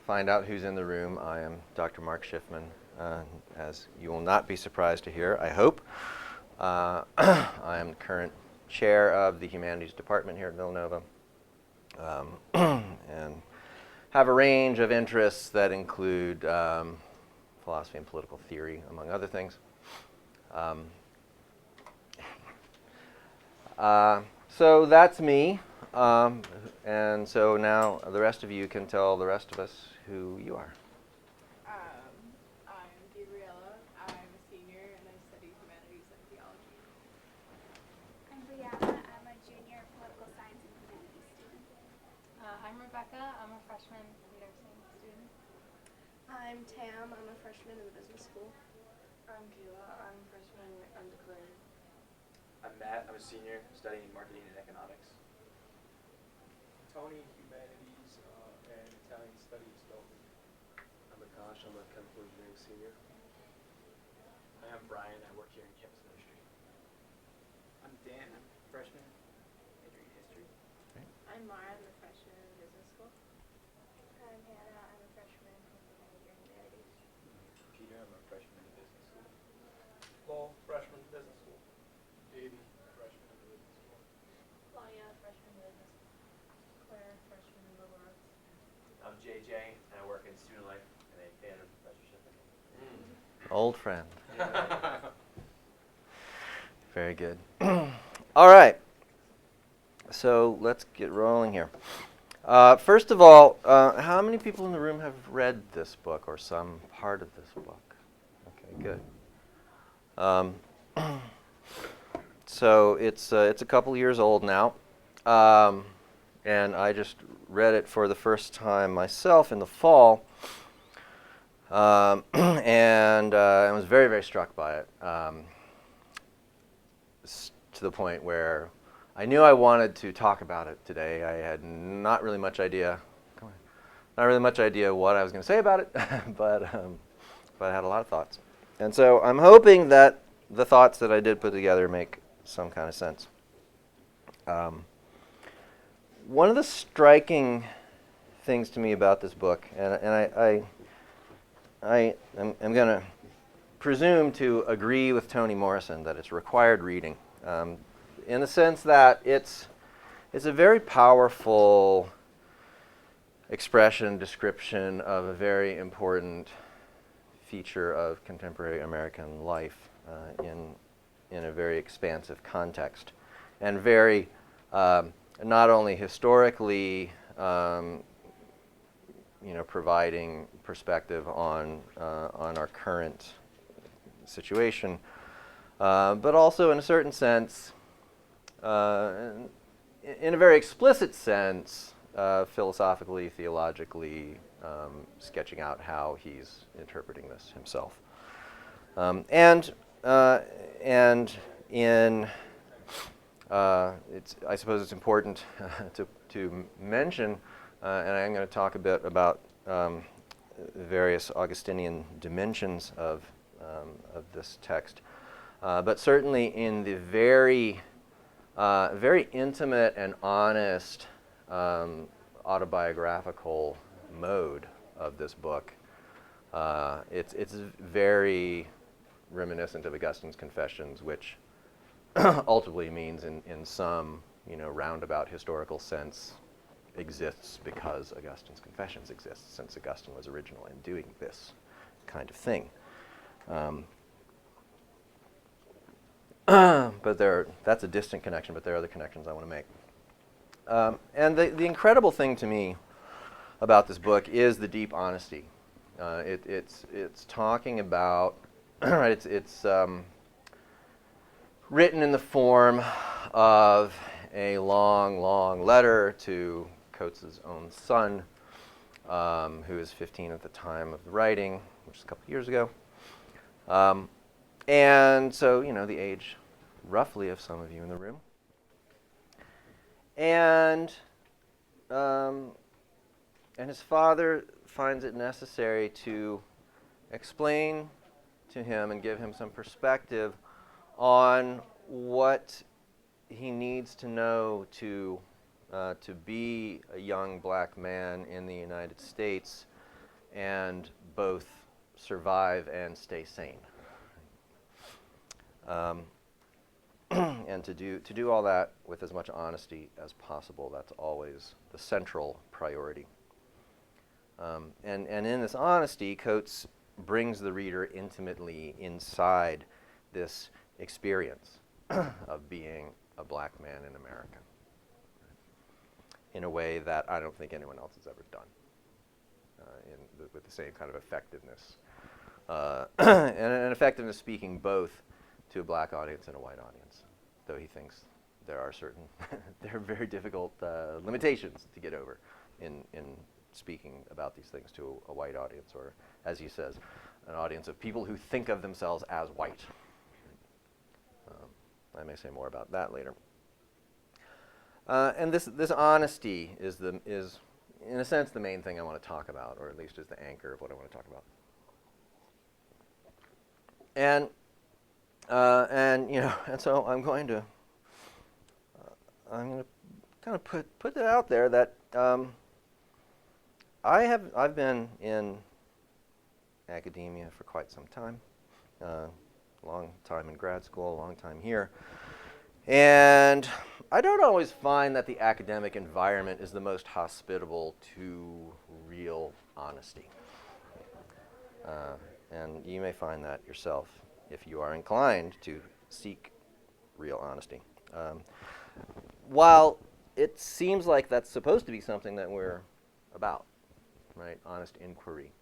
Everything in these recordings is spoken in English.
find out who's in the room. I am Dr. Mark Shiffman, as you will not be surprised to hear, I hope. I am the current chair of the Humanities Department here at Villanova, and have a range of interests that include philosophy and political theory, among other things. So that's me, and so now the rest of you can tell the rest of us who you are. I'm Gabriella. I'm a senior and I study humanities and theology. I'm Brianna. I'm a junior political science and humanities student. I'm Rebecca. I'm a freshman computer science student. I'm Tam. I'm a freshman in the business school. I'm Kayla. I'm a freshman undeclared. I'm Matt. I'm a senior studying marketing and economics. Tony, humanities and Italian studies. I'm Akash. I'm a chemical engineering senior. I am Brian. I work here in campus ministry. I'm Dan. I'm a freshman majoring in history. I'm Mara. I'm a freshman in business school. I'm Hannah. I'm a freshman majoring in humanities. Peter. I'm a freshman in business school. Lowell, freshman business school. Davey, freshman in business school. Lanya, freshman in business school. Claire, freshman in liberal arts. I'm JJ, and I work in student life and a theater professorship. Old friend. Very good. All right. So let's get rolling here. First of all, how many people in the room have read this book or some part of this book? Okay, good. So it's a couple years old now, and I just read it for the first time myself in the fall, and I was very, very struck by it, to the point where I knew I wanted to talk about it today. I had not really much idea what I was going to say about it, but I had a lot of thoughts. And so I'm hoping that the thoughts that I did put together make some kind of sense. One of the striking things to me about this book, and I'm going to presume to agree with Toni Morrison that it's required reading, in the sense that it's a very powerful expression, description of a very important feature of contemporary American life in a very expansive context, and very not only historically providing perspective on our current situation, but also in a certain sense, in a very explicit sense, philosophically, theologically, sketching out how he's interpreting this himself. And in I suppose it's important to mention, and I'm going to talk a bit about various Augustinian dimensions of this text, but certainly in the very intimate and honest autobiographical mode of this book. It's very reminiscent of Augustine's Confessions, which ultimately means in some roundabout historical sense exists because Augustine's Confessions exists, since Augustine was original in doing this kind of thing. But that's a distant connection, but there are other connections I want to make. And the incredible thing to me about this book is the deep honesty. It's talking about it's written in the form of a long letter to Coates' own son, who is 15 at the time of the writing, which is a couple years ago. And so, the age roughly of some of you in the room. And his father finds it necessary to explain to him and give him some perspective on what he needs to know to to be a young black man in the United States and both survive and stay sane. And to do all that with as much honesty as possible, that's always the central priority. And in this honesty, Coates brings the reader intimately inside this experience of being a black man in America in a way that I don't think anyone else has ever done, with the same kind of effectiveness. And an effectiveness speaking both to a black audience and a white audience, though he thinks there are certain, there are very difficult limitations to get over in speaking about these things to a white audience, or, as he says, an audience of people who think of themselves as white. I may say more about that later. And this honesty is, in a sense, the main thing I want to talk about, or at least is the anchor of what I want to talk about. And so I'm going to kind of put it out there that I've been in academia for quite some time, long time in grad school, a long time here, and I don't always find that the academic environment is the most hospitable to real honesty. And you may find that yourself if you are inclined to seek real honesty. While it seems like that's supposed to be something that we're about, right? Honest inquiry.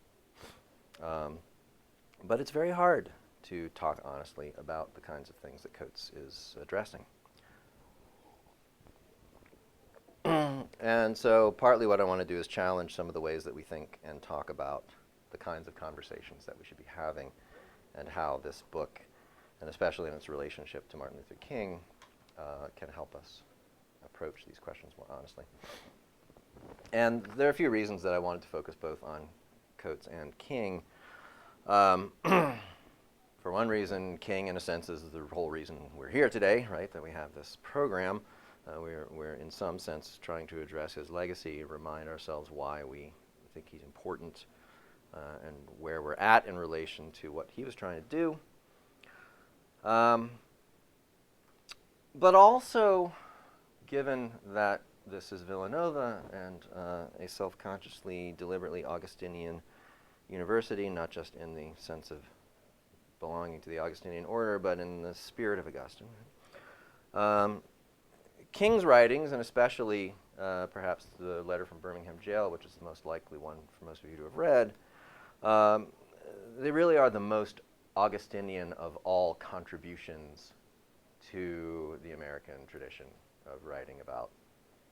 But it's very hard to talk honestly about the kinds of things that Coates is addressing. And so partly what I want to do is challenge some of the ways that we think and talk about the kinds of conversations that we should be having, and how this book, and especially in its relationship to Martin Luther King, can help us approach these questions more honestly. And there are a few reasons that I wanted to focus both on Coates and King. For one reason, King, in a sense, is the whole reason we're here today, right, that we have this program. We're, in some sense, trying to address his legacy, remind ourselves why we think he's important, and where we're at in relation to what he was trying to do. But also, given that this is Villanova and a self-consciously, deliberately Augustinian university, not just in the sense of belonging to the Augustinian order, but in the spirit of Augustine. King's writings, and especially perhaps the letter from Birmingham Jail, which is the most likely one for most of you to have read, they really are the most Augustinian of all contributions to the American tradition of writing about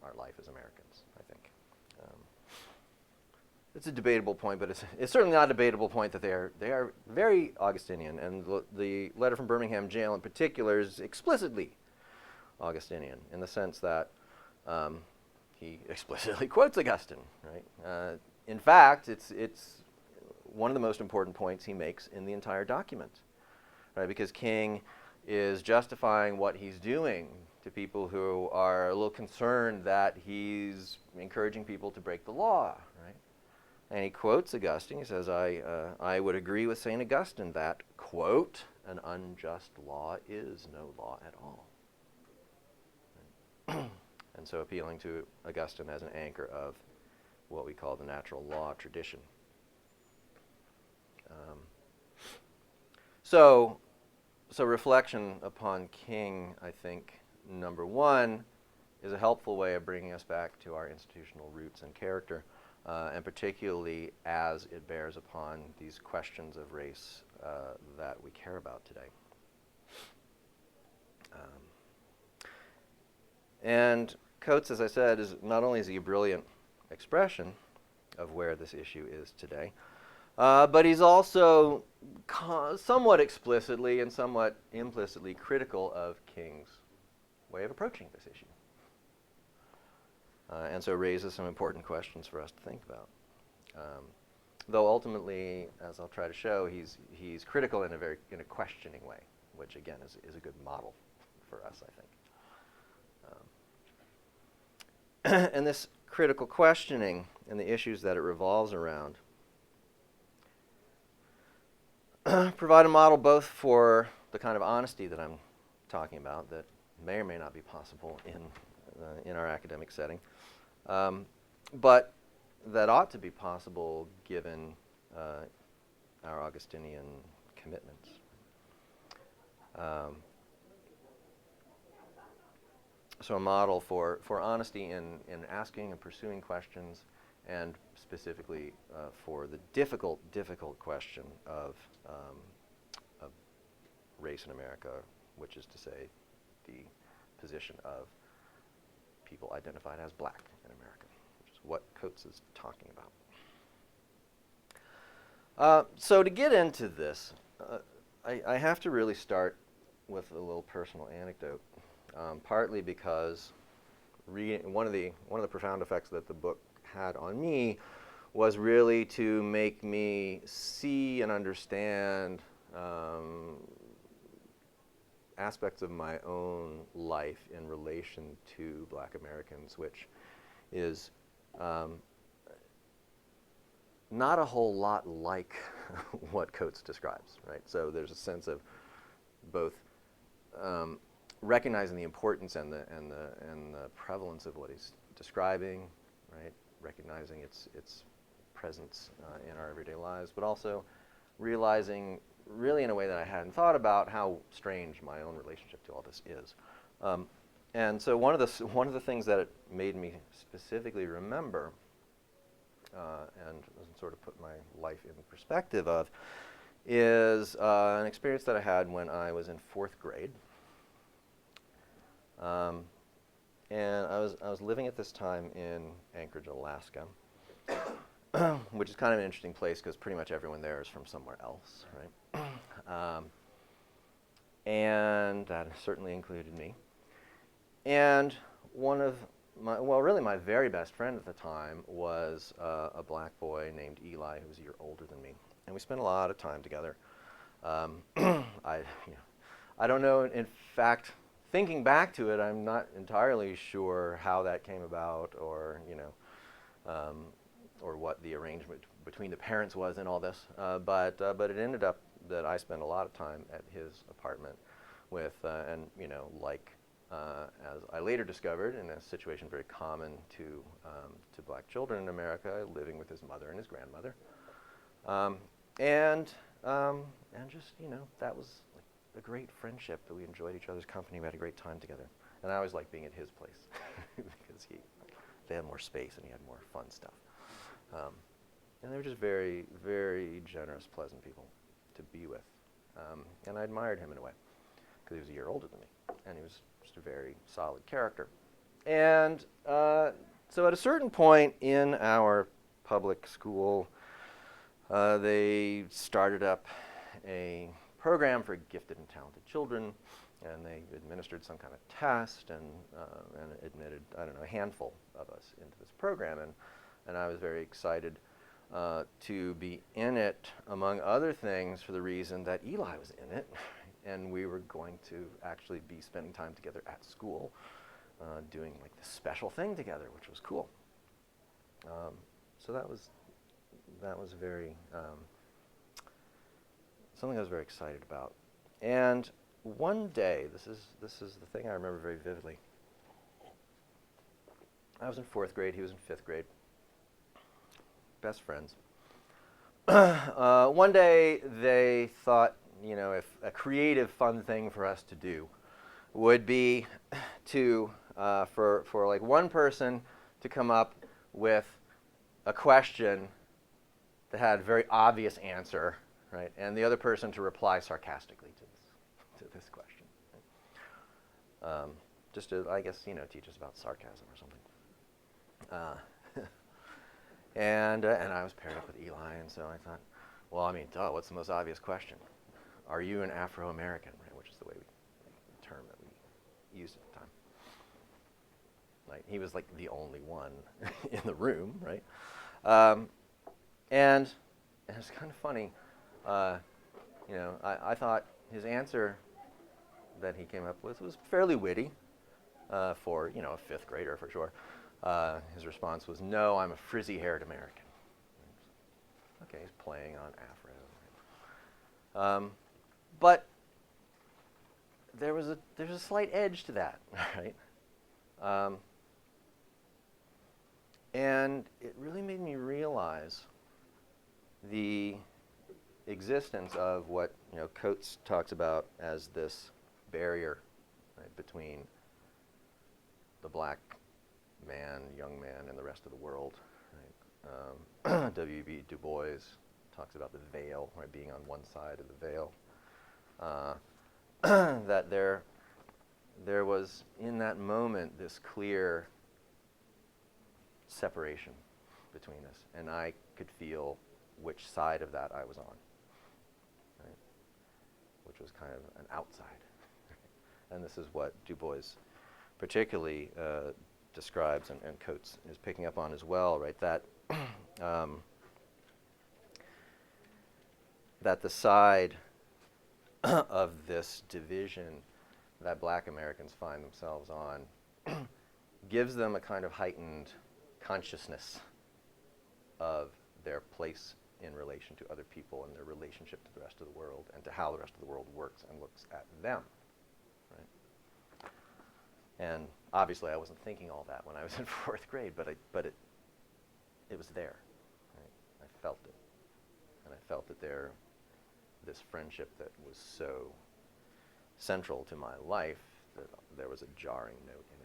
our life as Americans, I think. It's a debatable point, but it's certainly not a debatable point that they are very Augustinian, and the letter from Birmingham Jail in particular is explicitly Augustinian in the sense that he explicitly quotes Augustine, right? In fact, it's one of the most important points he makes in the entire document, right? Because King is justifying what he's doing to people who are a little concerned that he's encouraging people to break the law, right? And he quotes Augustine. He says, I would agree with St. Augustine that, quote, an unjust law is no law at all. Right? And so appealing to Augustine as an anchor of what we call the natural law tradition. So reflection upon King, I think, number one, is a helpful way of bringing us back to our institutional roots and character, and particularly as it bears upon these questions of race that we care about today. And Coates, as I said, is not only is he a brilliant expression of where this issue is today, but he's also somewhat explicitly and somewhat implicitly critical of King's way of approaching this issue. And so raises some important questions for us to think about. Though ultimately, as I'll try to show, he's critical in a questioning way, which again is a good model for us, I think. and this critical questioning and the issues that it revolves around provide a model both for the kind of honesty that I'm talking about that may or may not be possible in our academic setting, but that ought to be possible given our Augustinian commitments. So a model for honesty in asking and pursuing questions, and specifically for the difficult question of race in America, which is to say the position of people identified as black in America, which is what Coates is talking about. So to get into this, I have to really start with a little personal anecdote, partly because one of the profound effects that the book had on me was really to make me see and understand aspects of my own life in relation to Black Americans, which is not a whole lot like what Coates describes, right? So there's a sense of both recognizing the importance and the prevalence of what he's describing, right? Recognizing its presence in our everyday lives, but also realizing, really in a way that I hadn't thought about, how strange my own relationship to all this is. And so one of the things that it made me specifically remember, and sort of put my life in perspective of, is an experience that I had when I was in 4th grade. And I was living at this time in Anchorage, Alaska, which is kind of an interesting place because pretty much everyone there is from somewhere else, right? And that certainly included me. And one of my very best friend at the time was a black boy named Eli, who was a year older than me, and we spent a lot of time together. I don't know. In fact, thinking back to it, I'm not entirely sure how that came about, or or what the arrangement between the parents was in all this. But it ended up that I spent a lot of time at his apartment with, and as I later discovered, in a situation very common to black children in America, living with his mother and his grandmother, and just that was like a great friendship, that we enjoyed each other's company. We had a great time together, and I always liked being at his place because they had more space and he had more fun stuff, and they were just very, very generous, pleasant people to be with, and I admired him in a way because he was a year older than me, and he was just a very solid character. And so at a certain point in our public school, they started up a program for gifted and talented children, and they administered some kind of test and admitted, a handful of us into this program, and I was very excited to be in it, among other things, for the reason that Eli was in it, and we were going to actually be spending time together at school, doing like this special thing together, which was cool. So that was very something I was very excited about. And one day, this is the thing I remember very vividly. I was in 4th grade, he was in 5th grade. Best friends. One day they thought, if a creative, fun thing for us to do would be to, for like one person to come up with a question that had a very obvious answer, right, and the other person to reply sarcastically to this question. Right? Just to, I guess, teach us about sarcasm or something. And I was paired up with Eli, and so I thought, well, what's the most obvious question? Are you an Afro-American, right? Which is the term that we used at the time. Like, he was like the only one in the room, right? And it's kind of funny. I thought his answer that he came up with was fairly witty for a 5th grader, for sure. His response was, "No, I'm a frizzy-haired American." Okay, he's playing on Afro. But there's a slight edge to that, right? And it really made me realize the existence of what Coates talks about as this barrier, right, between the black man, young man, and the rest of the world. Right? W.B. Du Bois talks about the veil, right, being on one side of the veil. That there was in that moment this clear separation between us, and I could feel which side of that I was on, right? Which was kind of an outside. And this is what Du Bois particularly describes, and Coates is picking up on as well, right? That that the side of this division that black Americans find themselves on gives them a kind of heightened consciousness of their place in relation to other people and their relationship to the rest of the world and to how the rest of the world works and looks at them, right? And obviously I wasn't thinking all that when I was in 4th grade, but it was there, right? I felt it. And I felt that this friendship that was so central to my life, that there was a jarring note in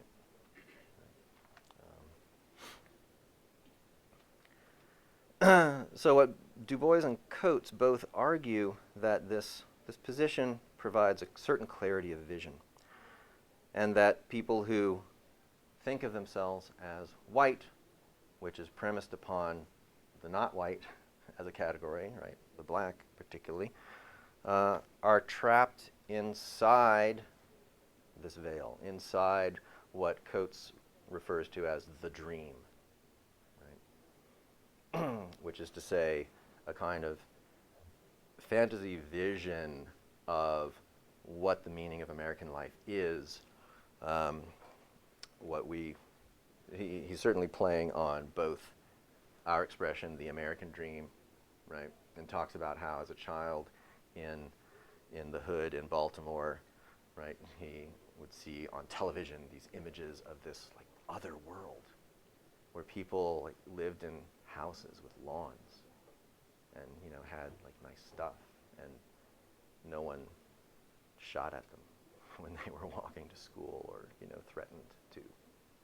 it. So what Du Bois and Coates both argue that this position provides a certain clarity of vision, and that people who think of themselves as white, which is premised upon the not white as a category, right, the black particularly, are trapped inside this veil, inside what Coates refers to as the dream, right? Which is to say, a kind of fantasy vision of what the meaning of American life is. He's certainly playing on both our expression, the American dream, right, and talks about how as a child in the hood in Baltimore, right, he would see on television these images of this like other world where people like lived in houses with lawns and had like nice stuff, and no one shot at them when they were walking to school or threatened to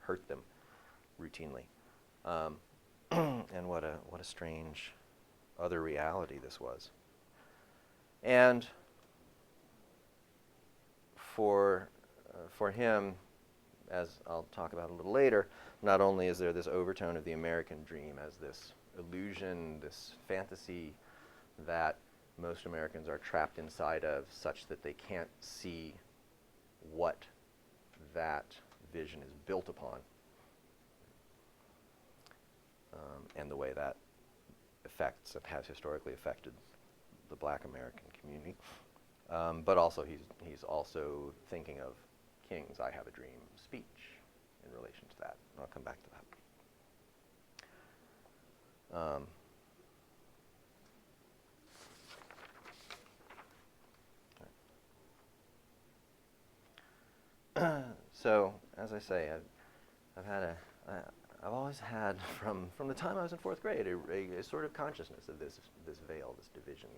hurt them routinely. And what a strange other reality this was. And for him, as I'll talk about a little later, not only is there this overtone of the American dream as this illusion, this fantasy that most Americans are trapped inside of, such that they can't see what that vision is built upon, and the way that affects and has historically affected the black American community. But also he's also thinking of King's I Have a Dream speech in relation to that. And I'll come back to that. So, as I say, I've always had from the time I was in 4th grade a sort of consciousness of this veil, this division,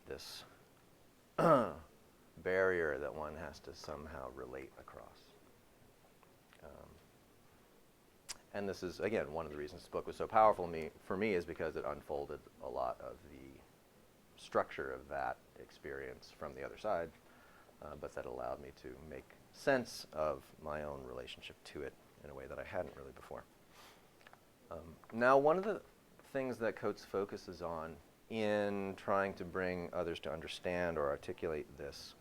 this barrier that one has to somehow relate across. And this is, again, one of the reasons this book was so powerful for me is because it unfolded a lot of the structure of that experience from the other side, but that allowed me to make sense of my own relationship to it in a way that I hadn't really before. Now, one of the things that Coates focuses on in trying to bring others to understand or articulate this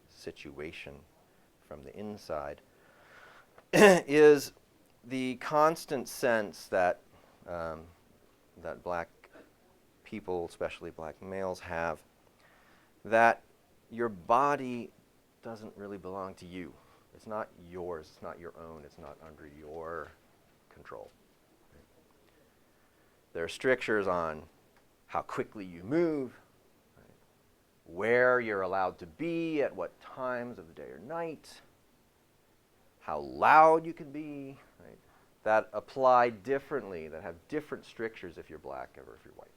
situation from the inside is the constant sense that that black people, especially black males, have that your body doesn't really belong to you It's not yours. It's not your own. It's not under your control. There are strictures on how quickly you move, where you're allowed to be, at what times of the day or night, how loud you can be, right? That apply differently, that have different strictures if you're black or if you're white,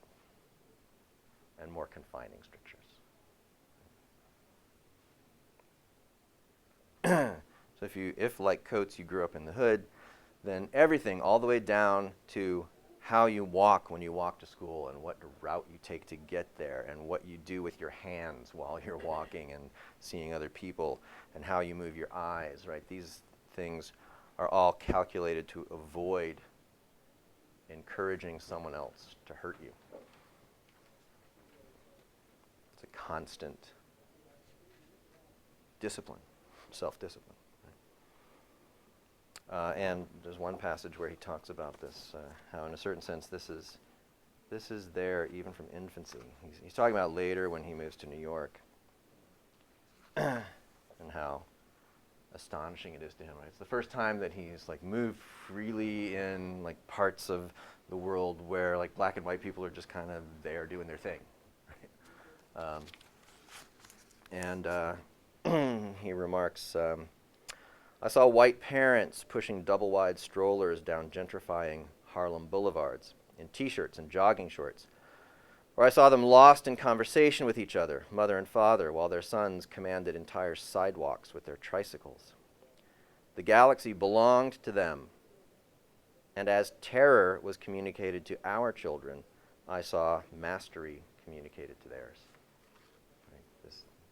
and more confining strictures. So if like Coates, you grew up in the hood, then everything all the way down to how you walk when you walk to school and what route you take to get there and what you do with your hands while you're walking and seeing other people and how you move your eyes, right? These things are all calculated to avoid encouraging someone else to hurt you. It's a constant discipline, self-discipline. And there's one passage where he talks about this, how in a certain sense this is there even from infancy. He's talking about later when he moves to New York and how astonishing it is to him. Right? It's the first time that he's like moved freely in like parts of the world where like black and white people are just kind of there doing their thing. Right? He remarks, I saw white parents pushing double-wide strollers down gentrifying Harlem boulevards in T-shirts and jogging shorts. Or I saw them lost in conversation with each other, mother and father, while their sons commanded entire sidewalks with their tricycles. The galaxy belonged to them, and as terror was communicated to our children, I saw mastery communicated to theirs. Right?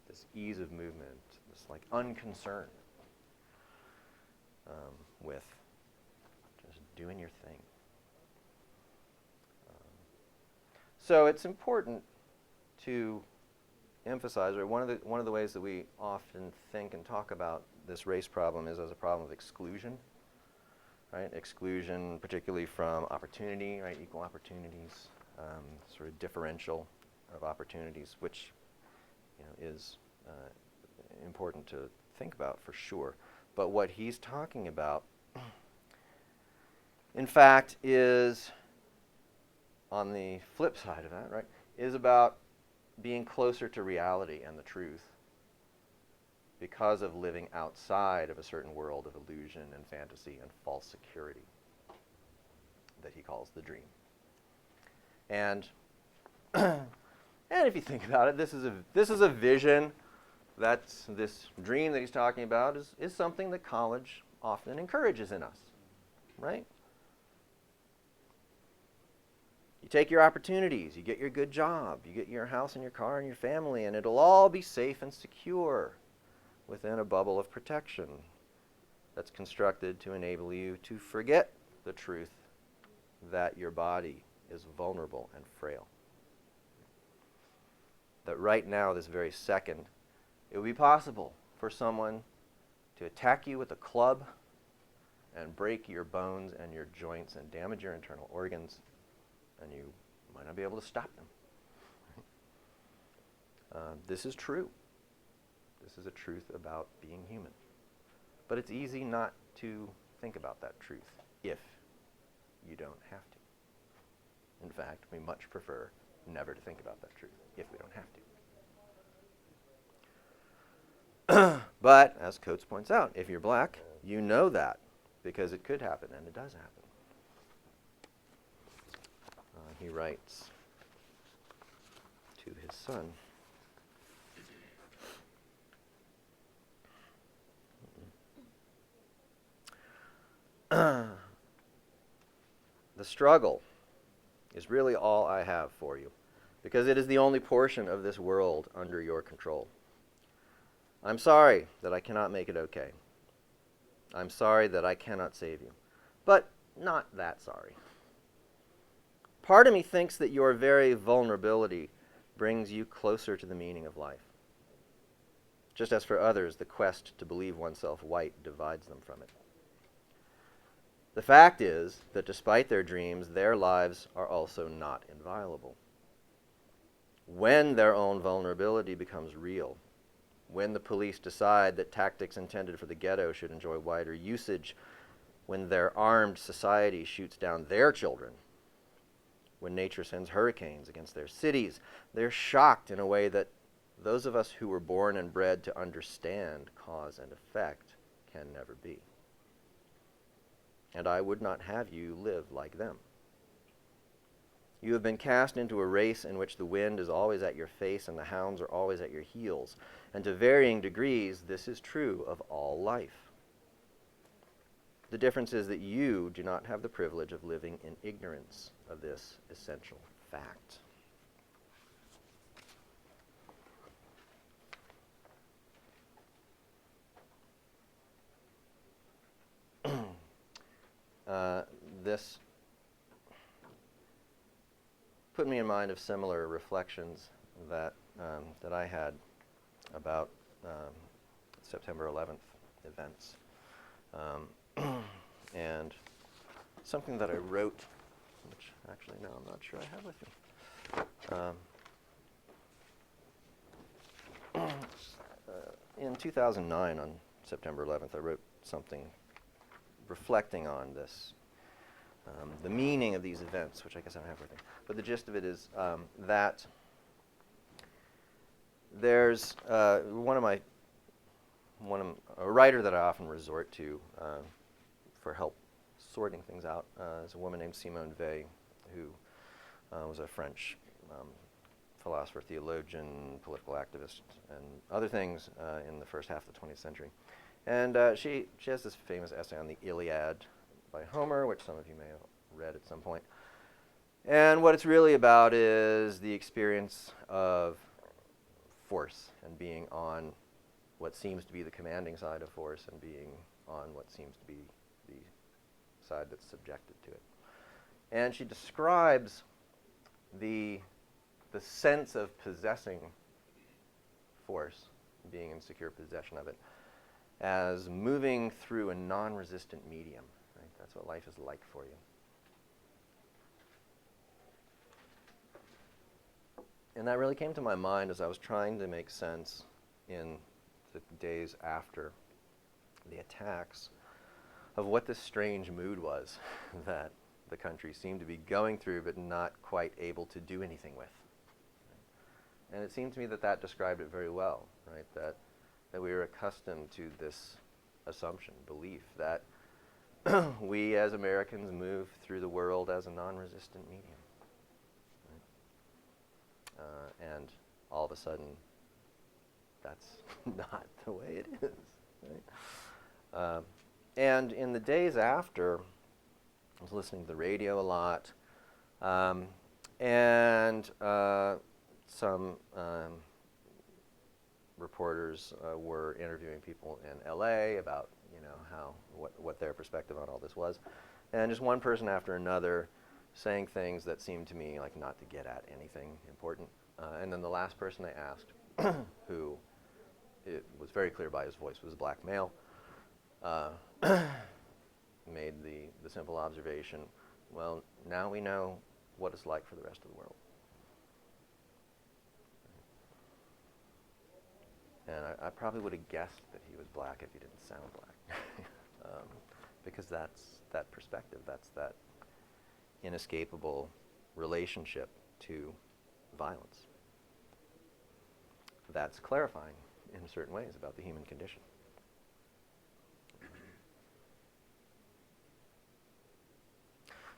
This ease of movement, this like unconcern. With just doing your thing. So it's important to emphasize, or one of the ways that we often think and talk about this race problem is as a problem of exclusion, right? Exclusion, particularly from opportunity, right? Equal opportunities, sort of differential of opportunities, which is important to think about for sure. But what he's talking about, in fact, is on the flip side of that, right, is about being closer to reality and the truth because of living outside of a certain world of illusion and fantasy and false security that he calls the dream. And if you think about it, this is a vision. That's this dream that he's talking about is something that college often encourages in us, right? You take your opportunities, you get your good job, you get your house and your car and your family, and it'll all be safe and secure within a bubble of protection that's constructed to enable you to forget the truth that your body is vulnerable and frail. That right now, this very second, it would be possible for someone to attack you with a club and break your bones and your joints and damage your internal organs, and you might not be able to stop them. This is true. This is a truth about being human. But it's easy not to think about that truth if you don't have to. In fact, we much prefer never to think about that truth if we don't have to. But, as Coates points out, if you're black, you know that because it could happen, and it does happen. He writes to his son. The struggle is really all I have for you, because it is the only portion of this world under your control. I'm sorry that I cannot make it okay. I'm sorry that I cannot save you, but not that sorry. Part of me thinks that your very vulnerability brings you closer to the meaning of life. Just as for others, the quest to believe oneself white divides them from it. The fact is that despite their dreams, their lives are also not inviolable. When their own vulnerability becomes real, when the police decide that tactics intended for the ghetto should enjoy wider usage, when their armed society shoots down their children, when nature sends hurricanes against their cities, they're shocked in a way that those of us who were born and bred to understand cause and effect can never be. And I would not have you live like them. You have been cast into a race in which the wind is always at your face and the hounds are always at your heels. And to varying degrees, this is true of all life. The difference is that you do not have the privilege of living in ignorance of this essential fact. This put me in mind of similar reflections that I had about September 11th events, and something that I wrote, which actually now I'm not sure I have with me. In 2009, on September 11th, I wrote something reflecting on this, the meaning of these events, which I guess I don't have with me. But the gist of it is that there's a writer that I often resort to for help sorting things out is a woman named Simone Weil, who was a French philosopher, theologian, political activist, and other things in the first half of the 20th century. And she has this famous essay on the Iliad by Homer, which some of you may have read at some point. And what it's really about is the experience of force and being on what seems to be the commanding side of force and being on what seems to be the side that's subjected to it. And she describes the sense of possessing force, being in secure possession of it, as moving through a non-resistant medium. Right? That's what life is like for you. And that really came to my mind as I was trying to make sense in the days after the attacks of what this strange mood was that the country seemed to be going through but not quite able to do anything with. And it seemed to me that that described it very well, right? That we were accustomed to this assumption, belief, that we as Americans move through the world as a non-resistant medium. Right? And all of a sudden, that's not the way it is. Right? And in the days after, I was listening to the radio a lot, and some reporters were interviewing people in LA about, what their perspective on all this was, and just one person after another saying things that seemed to me like not to get at anything important. And then the last person I asked, who it was very clear by his voice was a black male, made the simple observation, well, now we know what it's like for the rest of the world. And I probably would have guessed that he was black if he didn't sound black. Because that's that perspective, that's that inescapable relationship to violence. That's clarifying in certain ways about the human condition.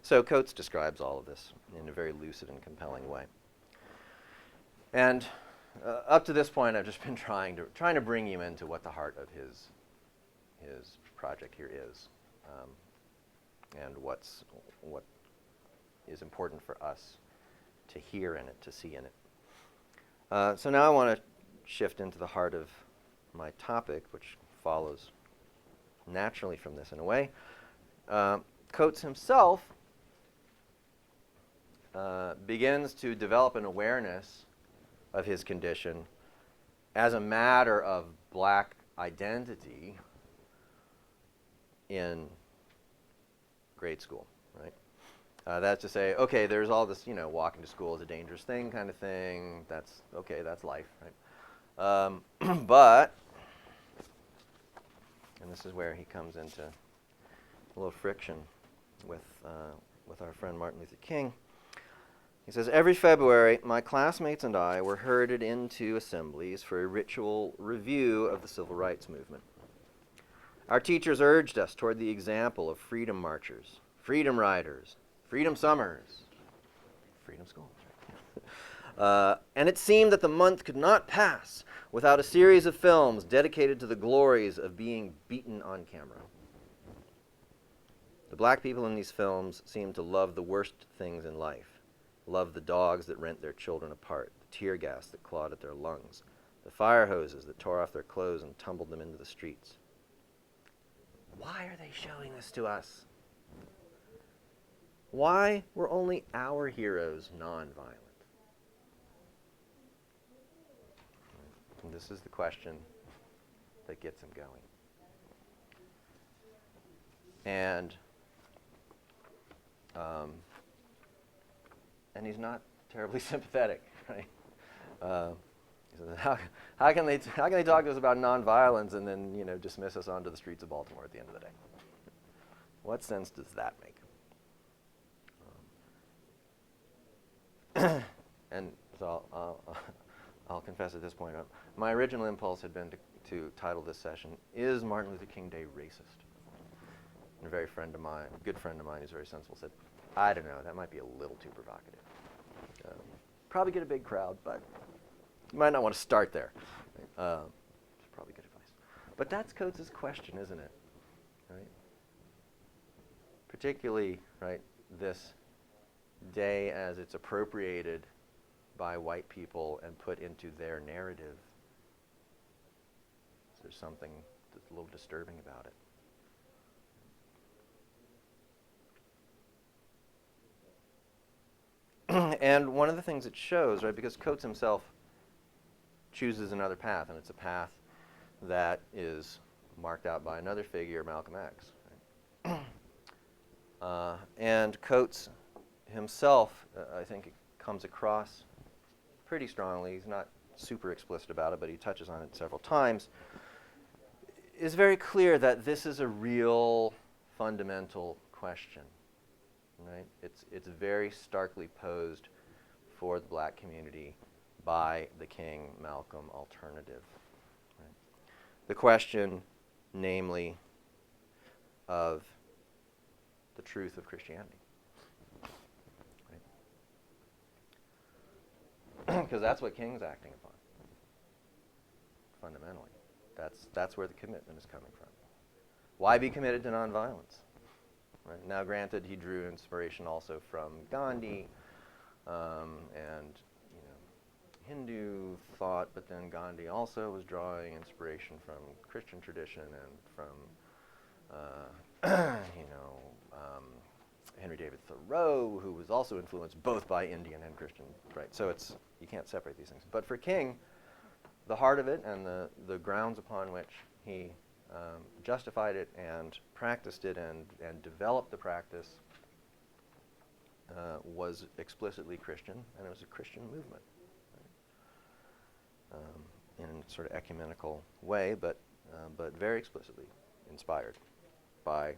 So Coates describes all of this in a very lucid and compelling way. And up to this point, I've just been trying to bring you into what the heart of his project here is, and what is important for us to hear in it, to see in it. So now I want to shift into the heart of my topic, which follows naturally from this in a way. Coates himself begins to develop an awareness of his condition as a matter of black identity in grade school, right? That's to say, okay, there's all this, walking to school is a dangerous thing kind of thing. That's okay, that's life, right? But, and this is where he comes into a little friction with our friend Martin Luther King. He says, every February, my classmates and I were herded into assemblies for a ritual review of the civil rights movement. Our teachers urged us toward the example of freedom marchers, freedom riders, freedom summers, freedom schools. And it seemed that the month could not pass without a series of films dedicated to the glories of being beaten on camera. The black people in these films seemed to love the worst things in life, love the dogs that rent their children apart, the tear gas that clawed at their lungs, the fire hoses that tore off their clothes and tumbled them into the streets. Why are they showing this to us? Why were only our heroes nonviolent? And this is the question that gets him going. And he's not terribly sympathetic, right? He says, how can they talk to us about nonviolence and then dismiss us onto the streets of Baltimore at the end of the day? What sense does that make? And so I'll confess at this point, my original impulse had been to title this session, "Is Martin Luther King Day Racist?" And a good friend of mine who's very sensible, said, I don't know, that might be a little too provocative. Probably get a big crowd, but you might not want to start there. It's probably good advice. But that's Coates' question, isn't it? Right? Particularly, right, this day as it's appropriated by white people and put into their narrative. There's something that's a little disturbing about it. And one of the things it shows, right, because Coates himself chooses another path, and it's a path that is marked out by another figure, Malcolm X. Right? And Coates himself, I think it comes across pretty strongly. He's not super explicit about it, but he touches on it several times. Is very clear that this is a real fundamental question. Right? It's very starkly posed for the black community by the King-Malcolm alternative. Right? The question, namely, of the truth of Christianity. Because that's what King's acting upon, fundamentally. That's where the commitment is coming from. Why be committed to nonviolence? Right? Now, granted, he drew inspiration also from Gandhi and Hindu thought, but then Gandhi also was drawing inspiration from Christian tradition and from Henry David Thoreau, who was also influenced both by Indian and Christian. Right? So you can't separate these things. But for King, the heart of it and the grounds upon which he justified it and practiced it and developed the practice was explicitly Christian, and it was a Christian movement, right? In a sort of ecumenical way, but very explicitly inspired by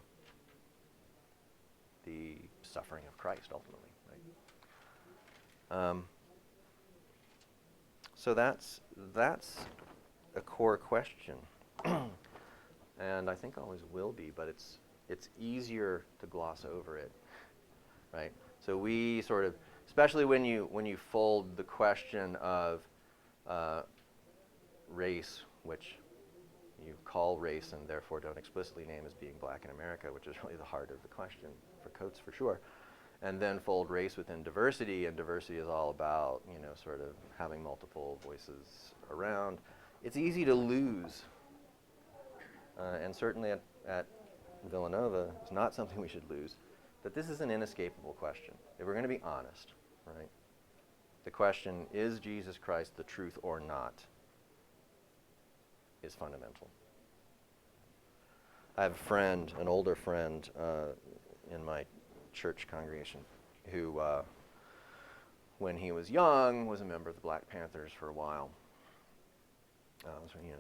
the suffering of Christ ultimately. Right? So that's a core question. And I think always will be, but it's easier to gloss over it, right? So we sort of, especially when you fold the question of race, which you call race and therefore don't explicitly name as being black in America, which is really the heart of the question for Coates for sure, and then fold race within diversity, and diversity is all about sort of having multiple voices around. It's easy to lose. And certainly at Villanova, it's not something we should lose, that this is an inescapable question. If we're going to be honest, right? The question, is Jesus Christ the truth or not, is fundamental. I have a friend, an older friend in my church congregation who, when he was young, was a member of the Black Panthers for a while.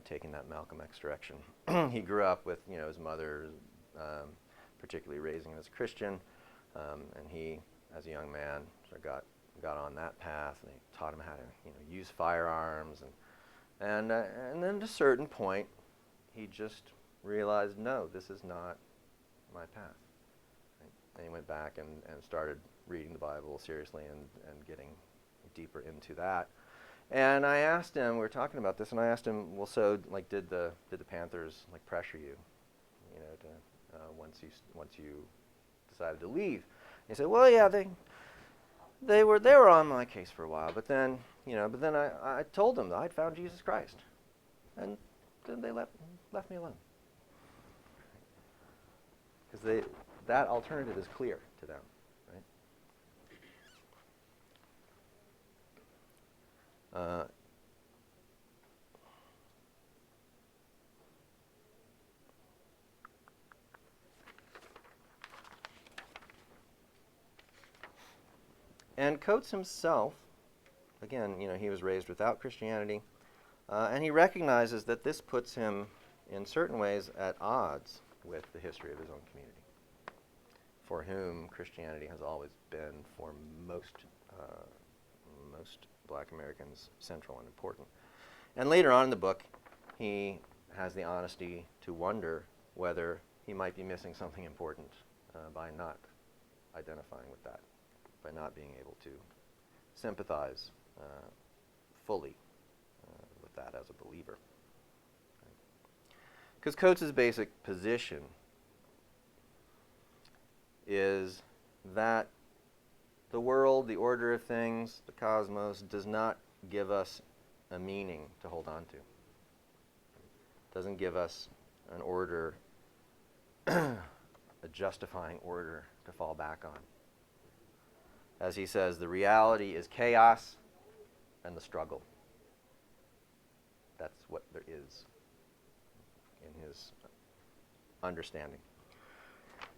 taking that Malcolm X direction. He grew up with, his mother, particularly raising him as a Christian, and he, as a young man, sort of got on that path, and they taught him how to, use firearms, and then at a certain point, he just realized, no, this is not my path. Right? And he went back and started reading the Bible seriously and getting deeper into that. And I asked him, we were talking about this, and I asked him, well, so did the Panthers pressure you, to once you decided to leave? And he said, well, yeah, they were on my case for a while, but then I told them that I'd found Jesus Christ, and then they left me alone, because that alternative is clear to them, right? And Coates himself, again, he was raised without Christianity, and he recognizes that this puts him, in certain ways, at odds with the history of his own community, for whom Christianity has always been, for most Black Americans, central and important. And later on in the book, he has the honesty to wonder whether he might be missing something important by not identifying with that, by not being able to sympathize fully with that as a believer. Because Coates' basic position is that the world, the order of things, the cosmos, does not give us a meaning to hold on to. It doesn't give us an order, a justifying order to fall back on. As he says, the reality is chaos and the struggle. That's what there is in his understanding.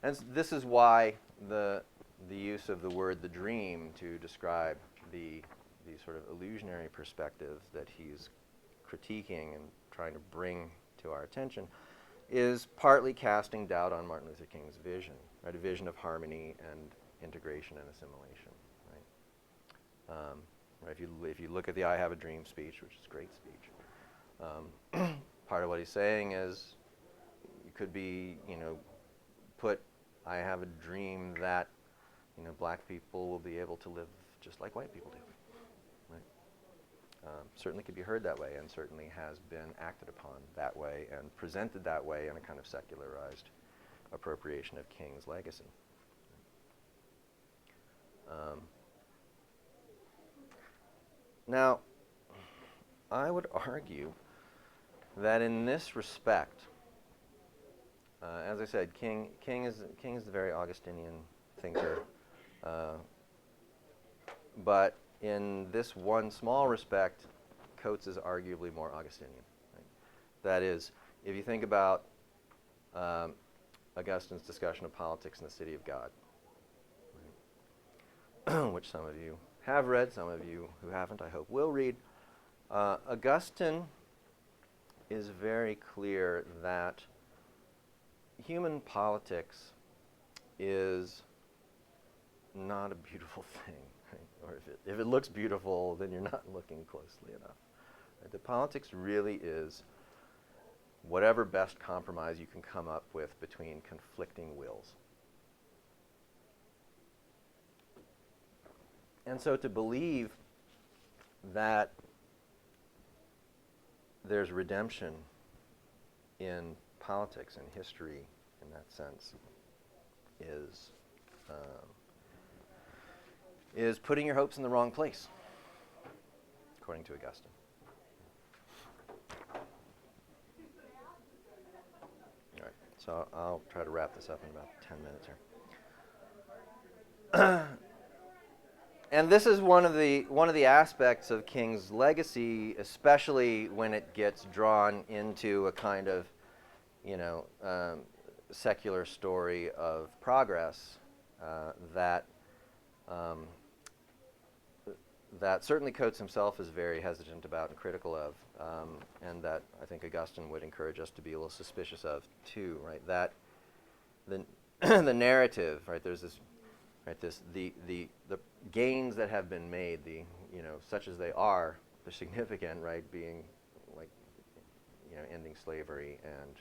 And this is why the use of the word the dream to describe the sort of illusionary perspective that he's critiquing and trying to bring to our attention is partly casting doubt on Martin Luther King's vision, right? A vision of harmony and integration and assimilation. Right? If you look at the I Have a Dream speech, which is a great speech, part of what he's saying is you could be, put I have a dream that Black people will be able to live just like white people do. Right? Certainly could be heard that way, and certainly has been acted upon that way and presented that way in a kind of secularized appropriation of King's legacy. Now, I would argue that in this respect, as I said, King is the very Augustinian thinker, but in this one small respect, Coates is arguably more Augustinian. Right? That is, if you think about Augustine's discussion of politics in the City of God, right? Which some of you have read, some of you who haven't, I hope, will read. Augustine is very clear that human politics is not a beautiful thing, right? Or if it looks beautiful, then you're not looking closely enough. Right? The politics really is whatever best compromise you can come up with between conflicting wills. And so to believe that there's redemption in politics and history in that sense is putting your hopes in the wrong place, according to Augustine. All right, so I'll try to wrap this up in about 10 minutes here. And this is one of the aspects of King's legacy, especially when it gets drawn into a kind of, secular story of progress that certainly Coates himself is very hesitant about and critical of, and that I think Augustine would encourage us to be a little suspicious of too, right? That the the narrative, right? There's this, right? The gains that have been made, such as they are, they're significant, right? Being like, ending slavery and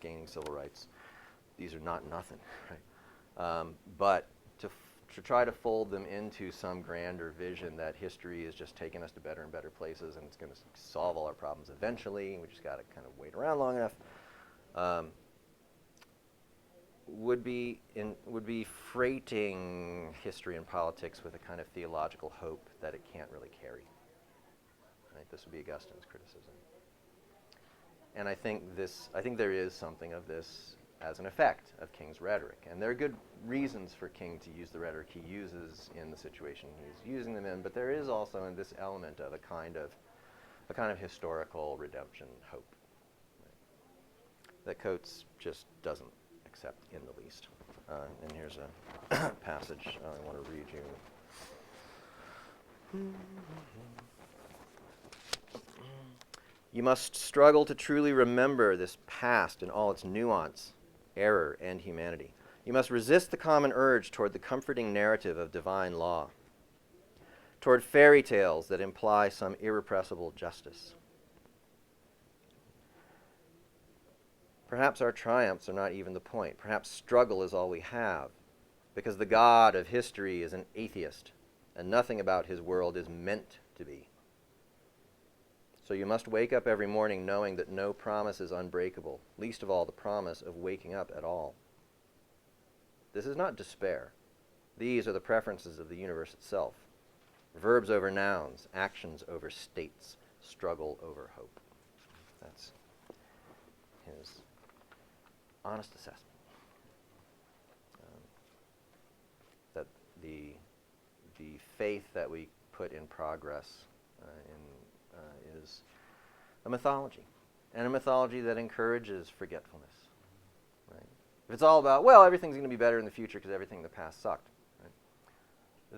gaining civil rights. These are not nothing, right? But to try to fold them into some grander vision that history is just taking us to better and better places and it's going to solve all our problems eventually, and we just got to kind of wait around long enough, would be freighting history and politics with a kind of theological hope that it can't really carry. Right? This would be Augustine's criticism. And I think there is something of this as an effect of King's rhetoric. And there are good reasons for King to use the rhetoric he uses in the situation he's using them in, but there is also in this element of a kind of historical redemption hope, right, that Coates just doesn't accept in the least. And here's a passage I want to read you. You must struggle to truly remember this past in all its nuance, error, and humanity. You must resist the common urge toward the comforting narrative of divine law, toward fairy tales that imply some irrepressible justice. Perhaps our triumphs are not even the point. Perhaps struggle is all we have, because the God of history is an atheist, and nothing about his world is meant to be. So you must wake up every morning knowing that no promise is unbreakable, least of all the promise of waking up at all. This is not despair. These are the preferences of the universe itself. Verbs over nouns, actions over states, struggle over hope. That's his honest assessment. That the faith that we put in progress is a mythology, and a mythology that encourages forgetfulness. Right? If it's all about, well, everything's going to be better in the future because everything in the past sucked, right,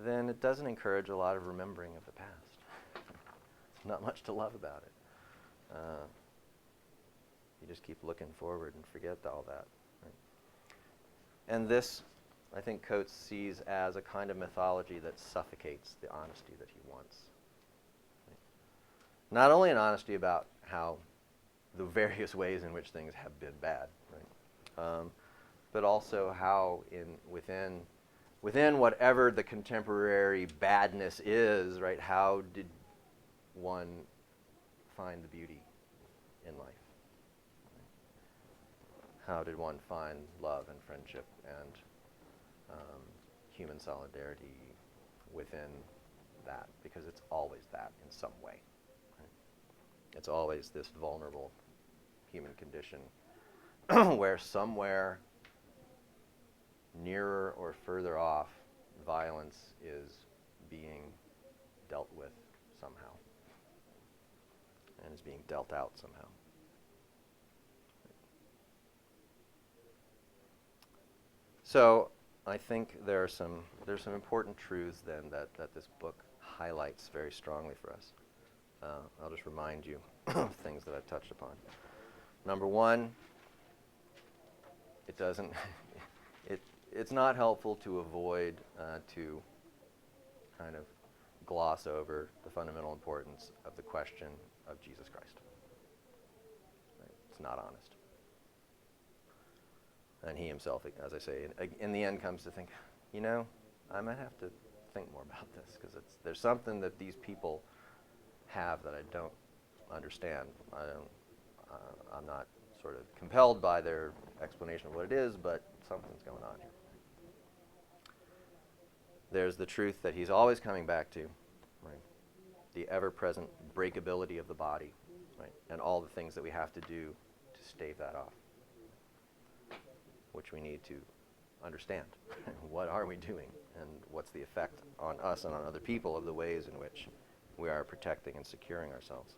then it doesn't encourage a lot of remembering of the past. Not much to love about it. You just keep looking forward and forget all that. Right? And this, I think Coates sees as a kind of mythology that suffocates the honesty that he wants. Not only an honesty about how the various ways in which things have been bad, right? But also how within whatever the contemporary badness is, right? How did one find the beauty in life? How did one find love and friendship and human solidarity within that? Because it's always that in some way. It's always this vulnerable human condition where somewhere nearer or further off, violence is being dealt with somehow and is being dealt out somehow. So I think there's some important truths then that this book highlights very strongly for us. I'll just remind you of things that I've touched upon. Number one, it's not helpful to avoid, to kind of gloss over the fundamental importance of the question of Jesus Christ. Right? It's not honest. And he himself, as I say, in the end comes to think, I might have to think more about this, because there's something that these people have that I don't understand. I'm not sort of compelled by their explanation of what it is, but something's going on here. There's the truth that he's always coming back to, right? The ever-present breakability of the body, right? And all the things that we have to do to stave that off, which we need to understand. What are we doing, and what's the effect on us and on other people of the ways in which we are protecting and securing ourselves.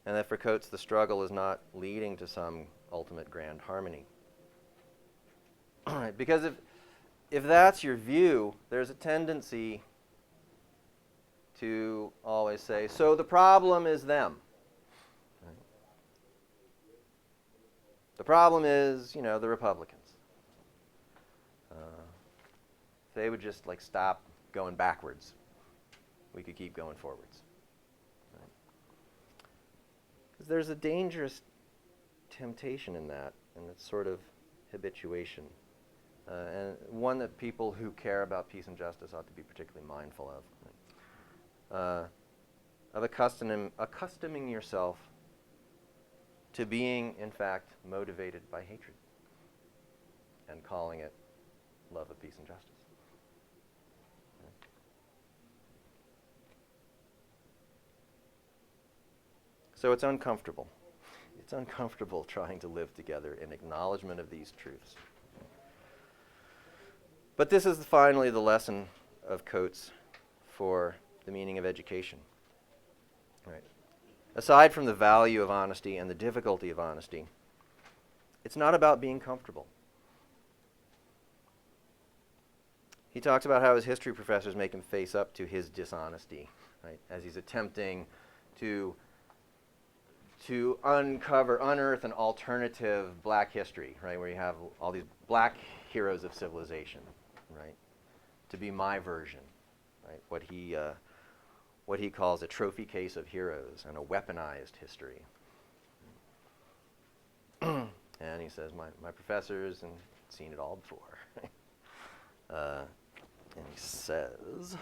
And that for Coates, the struggle is not leading to some ultimate grand harmony. Because if that's your view, there's a tendency to always say, so the problem is them. Right? The problem is, the Republicans. If they would just stop going backwards, we could keep going forwards. Right? 'Cause there's a dangerous temptation in that, and it's sort of habituation. And one that people who care about peace and justice ought to be particularly mindful of. Right? Of accustoming yourself to being, in fact, motivated by hatred and calling it love of peace and justice. Right? So it's uncomfortable. It's uncomfortable trying to live together in acknowledgement of these truths. But this is finally the lesson of Coates for the meaning of education. Right. Aside from the value of honesty and the difficulty of honesty, it's not about being comfortable. He talks about how his history professors make him face up to his dishonesty, right, as he's attempting to unearth an alternative black history, right, where you have all these black heroes of civilization, right, to be my version, right, what he calls a trophy case of heroes and a weaponized history. And he says, my professors have seen it all before. And he says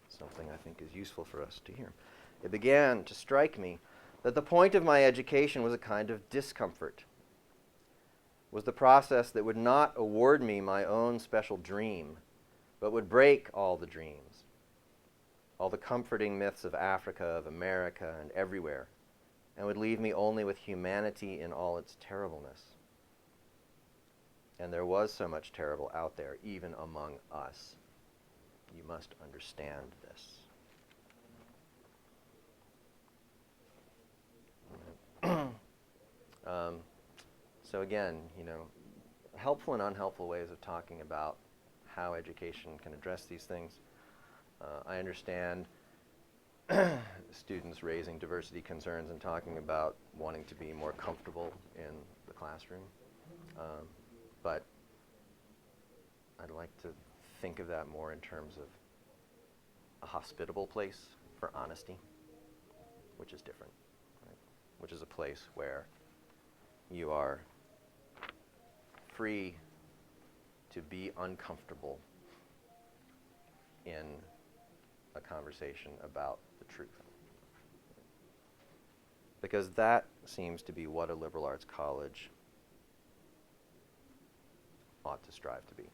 something I think is useful for us to hear. It began to strike me that the point of my education was a kind of discomfort, was the process that would not award me my own special dream, but would break all the dreams, all the comforting myths of Africa, of America, and everywhere, and would leave me only with humanity in all its terribleness. And there was so much terrible out there, even among us. You must understand this. So again, helpful and unhelpful ways of talking about how education can address these things. I understand students raising diversity concerns and talking about wanting to be more comfortable in the classroom. But I'd like to think of that more in terms of a hospitable place for honesty, which is different, right? Which is a place where you are free to be uncomfortable in a conversation about the truth. Because that seems to be what a liberal arts college ought to strive to be.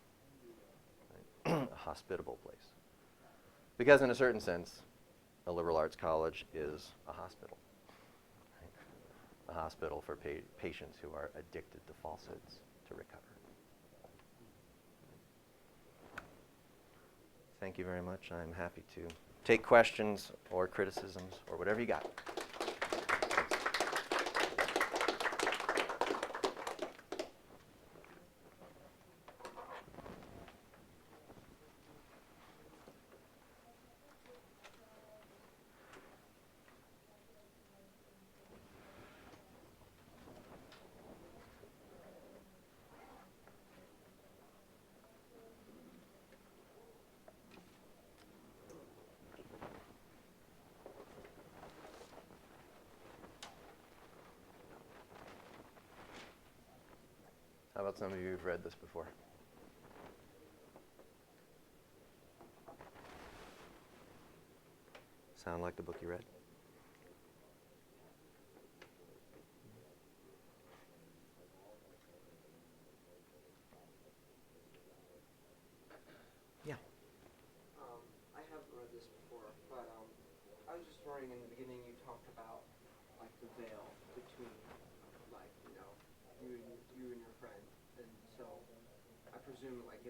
Right? A hospitable place. Because in a certain sense, a liberal arts college is a hospital. Right? A hospital for patients who are addicted to falsehoods to recover. Thank you very much. I'm happy to take questions or criticisms or whatever you got. How about some of you who've read this before? Sound like the book you read? Yeah. I have read this before, but I was just wondering, in the beginning you talked about the veil between you and your friend, and so I presume that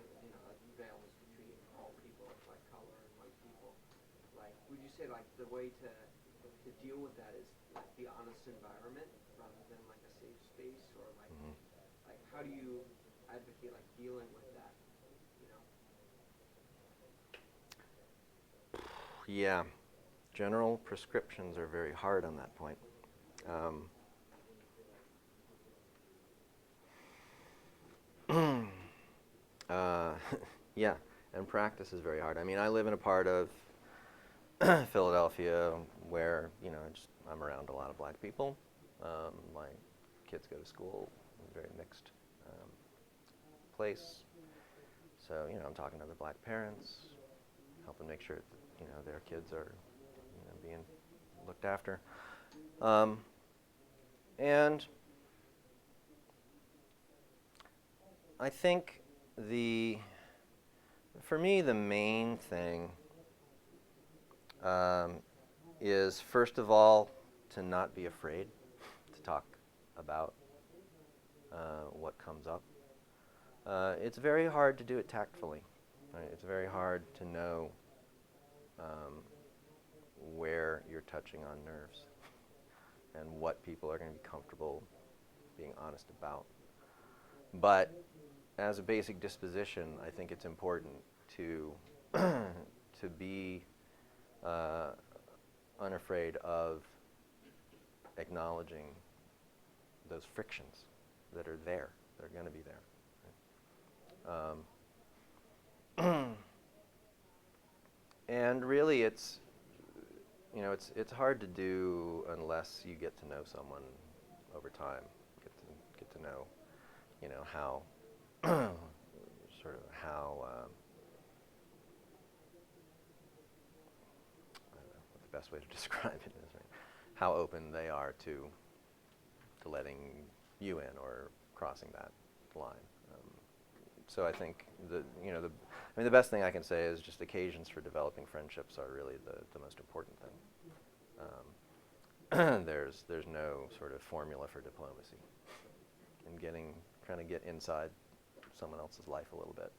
veil is between all people of color and white people. Would you say the way to deal with that is the honest environment rather than a safe space, or how do you advocate dealing with that? Yeah, general prescriptions are very hard on that point. Yeah, and practice is very hard. I mean, I live in a part of Philadelphia where, I'm around a lot of black people. My kids go to school in a very mixed place. So, I'm talking to other black parents, helping make sure that, their kids are, being looked after. And I think for me, the main thing is, first of all, to not be afraid to talk about what comes up. It's very hard to do it tactfully. Right? It's very hard to know where you're touching on nerves and what people are going to be comfortable being honest about. But as a basic disposition, I think it's important to to be unafraid of acknowledging those frictions that are there. They're going to be there. And really, it's hard to do unless you get to know someone over time. Get to know, how sort of how I don't know what the best way to describe it is, right? How open they are to letting you in or crossing that line. So I think the best thing I can say is just occasions for developing friendships are really the most important thing. There's no sort of formula for diplomacy, and trying to get inside someone else's life a little bit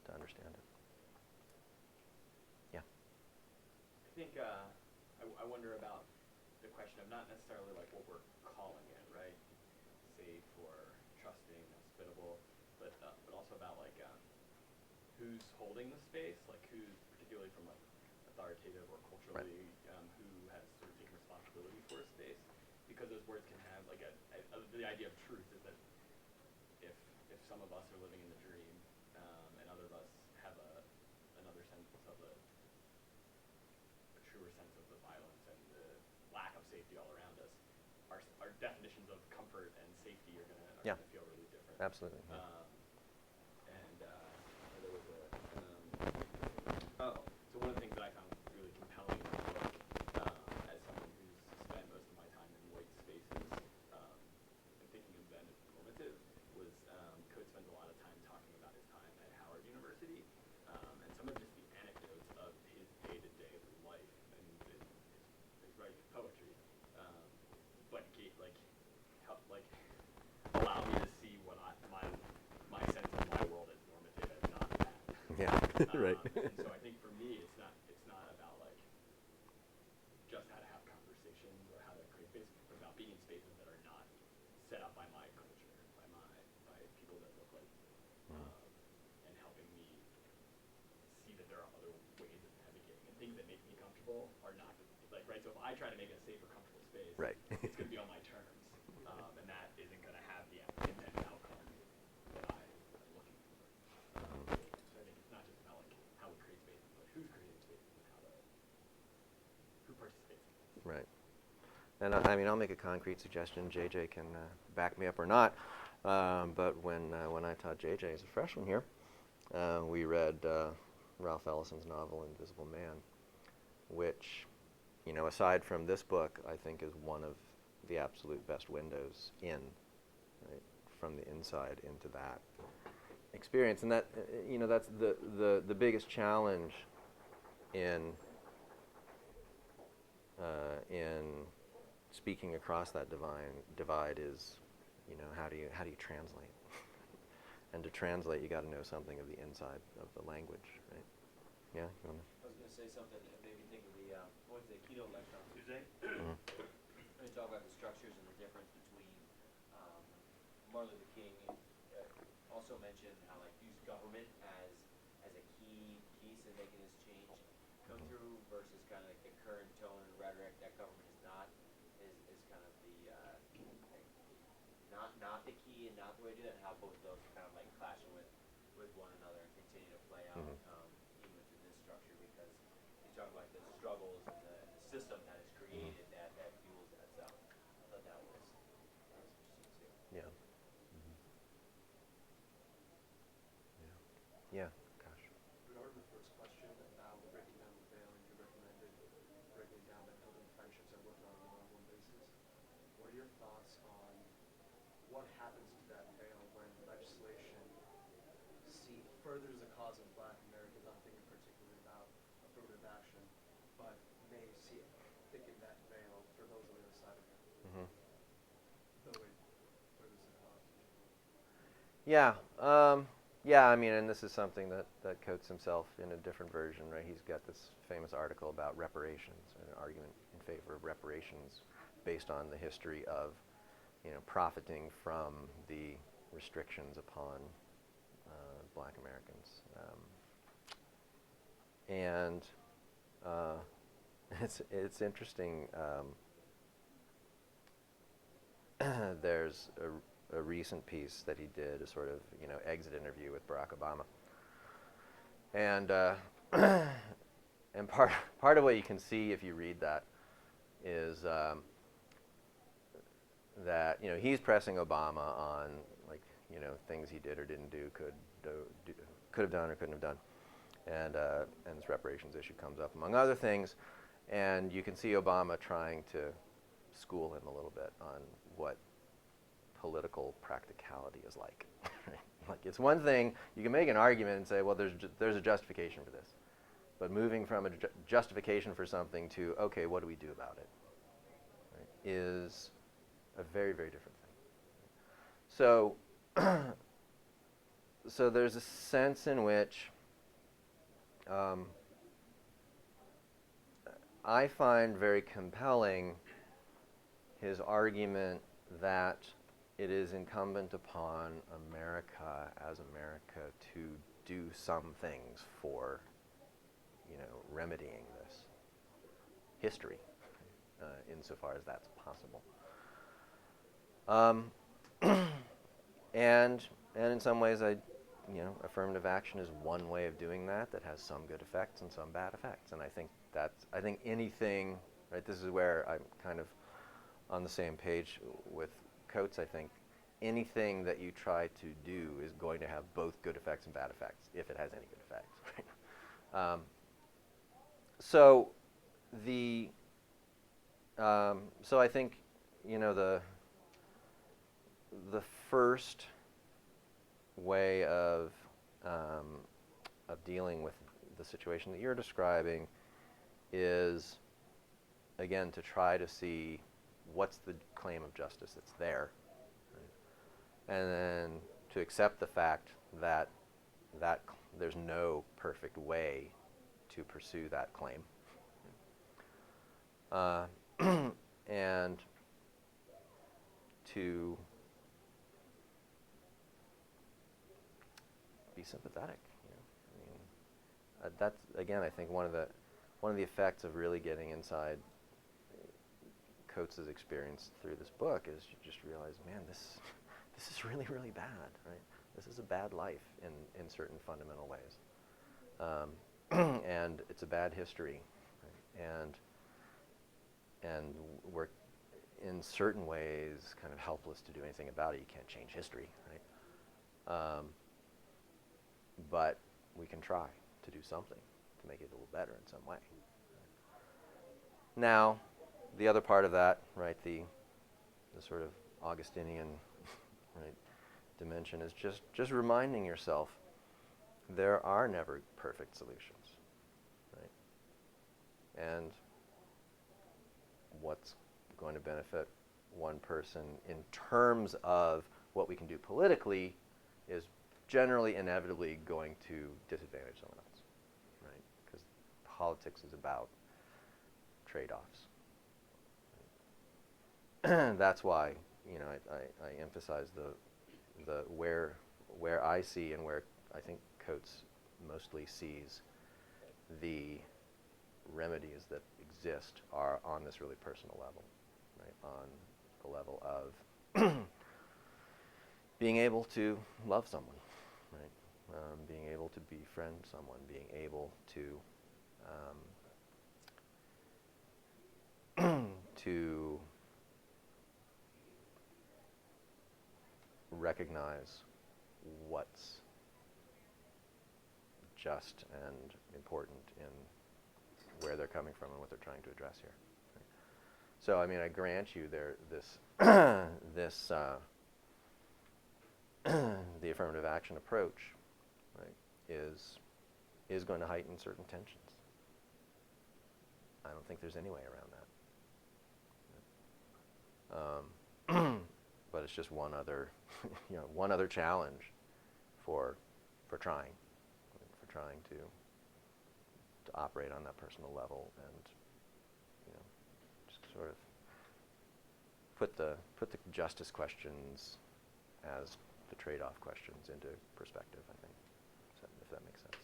to understand it. Yeah. I think I wonder about the question of not necessarily like what we're calling it, right? Safe or trusting, hospitable, but also about like who's holding the space, like who's particularly from like authoritative or culturally who has sort of taken responsibility for a space, because those words can have like the idea of truth is that if some of us are living in the dream and other of us have another sense of a truer sense of the violence and the lack of safety all around us, our definitions of comfort and safety are gonna feel really different. Absolutely. Yeah. There was so one of the things that I found really compelling in the book, as someone who's spent most of my time in white spaces, and thinking of them as normative, was Coates spends a lot of time talking about his time at Howard University, and some of just the anecdotes of his day-to-day life and his writing poetry, but allow me to see what my sense of my world as normative as not that. Yeah. Right. And so I think for me, it's not about like just how to have conversations or how to create spaces, but about being in spaces that are not set up by my culture, by people that look like, and helping me see that there are other ways of navigating, and things that make me comfortable are not like, right. So if I try to make it a safe or comfortable space, Right. It's going to be on my terms, and that isn't going to have the intended outcome that I'm looking for. So I think it's not just about like how we create spaces, but who's creating spaces and who participates in this. Right. And I'll make a concrete suggestion. JJ can back me up or not. But when I taught JJ as a freshman here, we read Ralph Ellison's novel *Invisible Man*, which, aside from this book, I think is one of the absolute best windows in, right, from the inside into that experience. And that, that's the biggest challenge in speaking across that divide is, how do you translate? And to translate, you got to know something of the inside of the language, right? Yeah. You wanna? I was going to say something that made me think of the what was the keynote lecture on Tuesday? Mm-hmm. When you talk about the structures and the difference between Martin Luther King also mentioned how like use government as a key piece in making this change, kind of the not the key and not the way to do that, and how both of those are kind of like clashing with one another and continue to play out even within this structure, because you talk about the struggles and the system that is created that fuels that. So I thought that was interesting too. Yeah. Yeah. Gosh. Regarding the first question about breaking down the veil, and you recommended breaking it down by building friendships and working on a one-on-one basis. What are your thoughts on what happens to that veil when legislation furthers the cause of Black Americans? I'm thinking particularly about affirmative action, but may see it thicken that veil for those on the other side of it. Though it furthers the cause. Yeah. Yeah, I mean, and this is something that Coates himself, in a different version, right? He's got this famous article about reparations, an argument in favor of reparations based on the history of, profiting from the restrictions upon Black Americans. And it's interesting. There's a recent piece that he did, a sort of exit interview with Barack Obama, and and part of what you can see if you read that is that he's pressing Obama on things he did or didn't do, could have done or couldn't have done, and this reparations issue comes up among other things, and you can see Obama trying to school him a little bit on what political practicality is like. Like, it's one thing, you can make an argument and say, well, there's a justification for this, but moving from a justification for something to, okay, what do we do about it, right, is a very, very different thing. So, so there's a sense in which I find very compelling his argument that it is incumbent upon America as America to do some things for, remedying this history, insofar as that's possible. And in some ways, affirmative action is one way of doing that has some good effects and some bad effects. And I think anything, right, this is where I'm kind of on the same page with Coates. I think anything that you try to do is going to have both good effects and bad effects, if it has any good effects. Right? So I think the first way of dealing with the situation that you're describing is, again, to try to see what's the claim of justice that's there, right? And then to accept the fact that there's no perfect way to pursue that claim, and to be sympathetic. That's, again, I think one of the effects of really getting inside Coates' experience through this book is you just realize, man, this is really, really bad, right? This is a bad life in certain fundamental ways, and it's a bad history, right? And we're in certain ways kind of helpless to do anything about it. You can't change history, right? But we can try to do something to make it a little better in some way. Now, the other part of that, right, the sort of Augustinian, right, dimension is just reminding yourself there are never perfect solutions, right? And what's going to benefit one person in terms of what we can do politically is generally inevitably going to disadvantage someone else, right? Because politics is about trade-offs. Right? That's why, I emphasize the where I see and where I think Coates mostly sees the remedies that exist are on this really personal level, right, on the level of being able to love someone, right, being able to befriend someone, being able to to recognize what's just and important in where they're coming from and what they're trying to address here. Right? So, I mean, I grant you this the affirmative action approach, right, is going to heighten certain tensions. I don't think there's any way around that. But it's just one other, one other challenge for trying to operate on that personal level and, just sort of put the justice questions as the trade-off questions into perspective, I think, if that makes sense.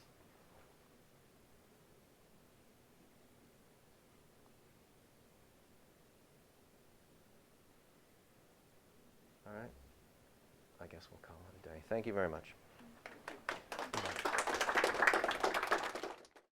All right. I guess we'll call it a day. Thank you very much.